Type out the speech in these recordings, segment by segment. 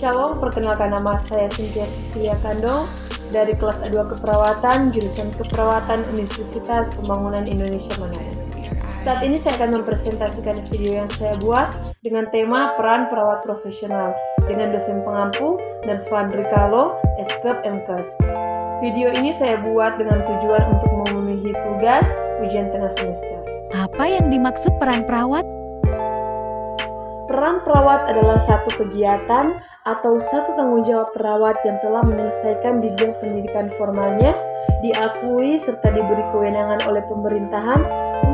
Shalom, perkenalkan nama saya Cynthia Cecilia Kando dari kelas A2 Keperawatan, jurusan Keperawatan Universitas Pembangunan Indonesia Manado. Saat ini saya akan mempresentasikan video yang saya buat dengan tema peran perawat profesional dengan dosen pengampu Nurse Fandri Kalo, Eskep MKes. Video ini saya buat dengan tujuan untuk memenuhi tugas ujian tengah semester. Apa yang dimaksud peran perawat? Peran perawat adalah satu kegiatan atau satu tanggung jawab perawat yang telah menyelesaikan jenjang pendidikan formalnya, diakui serta diberi kewenangan oleh pemerintahan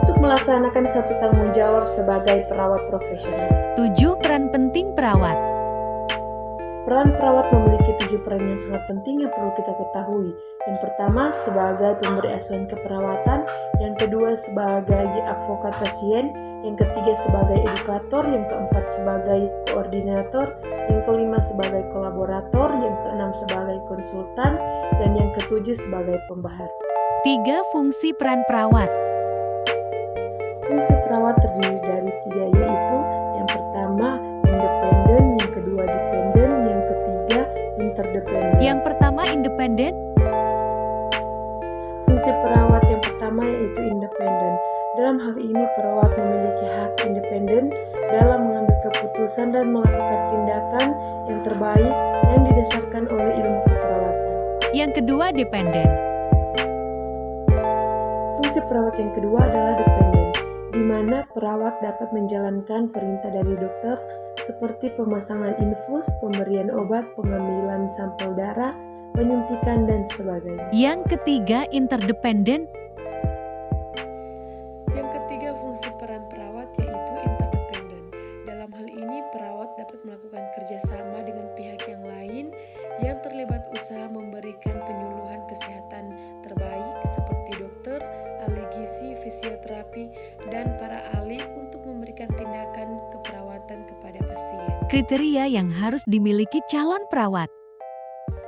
untuk melaksanakan satu tanggung jawab sebagai perawat profesional. 7. Peran penting perawat. Peran perawat memiliki 7 peran yang sangat penting yang perlu kita ketahui. Yang pertama, sebagai pemberi asuhan keperawatan. Yang kedua, sebagai advokat pasien. Yang ketiga, sebagai edukator. Yang keempat, sebagai koordinator. Yang kelima, sebagai kolaborator. Yang keenam, sebagai konsultan. Dan yang ketujuh, sebagai pembahar. 3. Fungsi peran perawat. Fungsi perawat terdiri dari 3, yaitu yang pertama, independen. Yang kedua, dependen. Yang ketiga, interdependen. Yang pertama, independen. Fungsi perawat yang pertama yaitu independen. Dalam hal ini, perawat memiliki hak independen dalam mengambil keputusan dan melakukan tindakan yang terbaik yang didasarkan oleh ilmu keperawatan. Yang kedua, dependen. Fungsi perawat yang kedua adalah dependen, di mana perawat dapat menjalankan perintah dari dokter seperti pemasangan infus, pemberian obat, pengambilan sampel darah, penyuntikan, dan sebagainya. Yang ketiga, interdependen. Yang ketiga, fungsi peran perawat yaitu interdependen. Dalam hal ini, perawat dapat melakukan kerjasama dengan pihak yang lain yang terlibat usaha memberikan penyuluhan kesehatan terbaik seperti dokter, ahli gizi, fisioterapi, dan para ahli untuk memberikan tindakan keperawatan kepada pasien. Kriteria yang harus dimiliki calon perawat.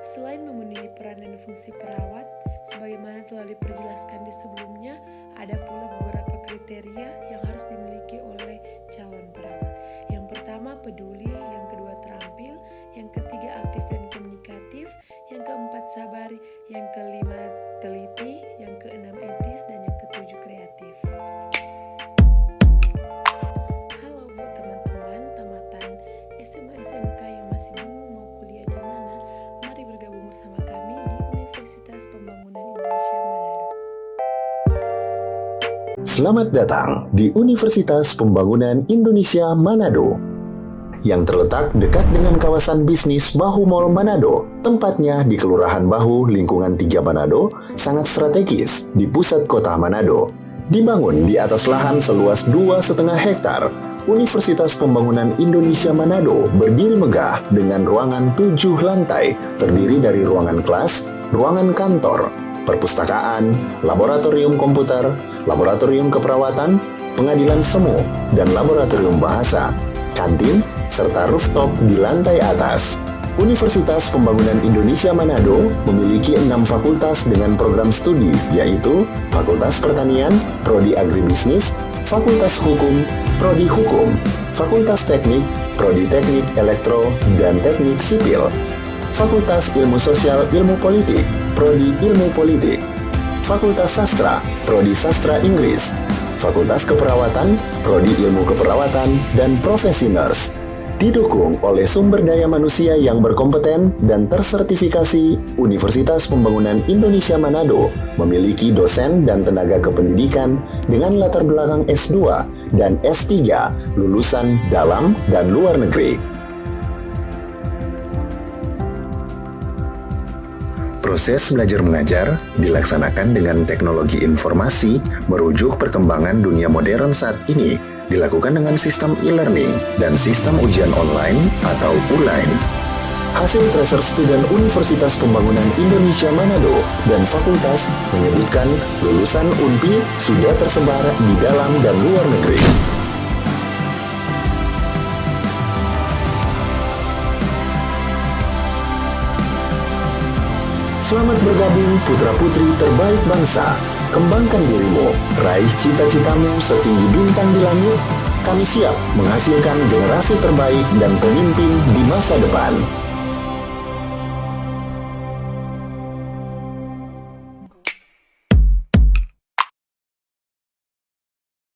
Selain memenuhi peran dan fungsi perawat, sebagaimana telah diperjelaskan di sebelumnya, ada pula beberapa kriteria yang harus dimiliki oleh calon perawat. Yang pertama, peduli. Yang kedua, terampil. Yang ketiga, aktif dan komunikatif. Yang keempat, sabar. Yang kelima, teliti. Yang keenam, etis. Dan yang ketujuh, kreatif. Halo buat teman-teman tamatan SMA SMK yang masih bingung mau kuliah di mana, mari bergabung bersama kami di Universitas Pembangunan Indonesia Manado. Selamat datang di Universitas Pembangunan Indonesia Manado yang terletak dekat dengan kawasan bisnis Bahu Mall Manado. Tempatnya di Kelurahan Bahu, lingkungan 3 Manado, sangat strategis di pusat kota Manado. Dibangun di atas lahan seluas 2,5 hektar, Universitas Pembangunan Indonesia Manado berdiri megah dengan ruangan 7 lantai, terdiri dari ruangan kelas, ruangan kantor, perpustakaan, laboratorium komputer, laboratorium keperawatan, pengadilan semu, dan laboratorium bahasa, kantin, serta rooftop di lantai atas. Universitas Pembangunan Indonesia Manado memiliki 6 fakultas dengan program studi, yaitu Fakultas Pertanian, Prodi Agribisnis, Fakultas Hukum, Prodi Hukum, Fakultas Teknik, Prodi Teknik Elektro dan Teknik Sipil, Fakultas Ilmu Sosial Ilmu Politik, Prodi Ilmu Politik, Fakultas Sastra, Prodi Sastra Inggris, Fakultas Keperawatan, Prodi Ilmu Keperawatan, dan Profesi Nurse. Didukung oleh sumber daya manusia yang berkompeten dan tersertifikasi, Universitas Pembangunan Indonesia Manado memiliki dosen dan tenaga kependidikan dengan latar belakang S2 dan S3 lulusan dalam dan luar negeri. Proses belajar mengajar dilaksanakan dengan teknologi informasi merujuk perkembangan dunia modern saat ini, dilakukan dengan sistem e-learning dan sistem ujian online atau ULAIN. Hasil Tracer Student Universitas Pembangunan Indonesia Manado dan Fakultas menyebutkan lulusan UNPI sudah tersebar di dalam dan luar negeri. Selamat bergabung putra-putri terbaik bangsa. Kembangkan dirimu, raih cita-citamu setinggi bintang di langit. Kami siap menghasilkan generasi terbaik dan pemimpin di masa depan.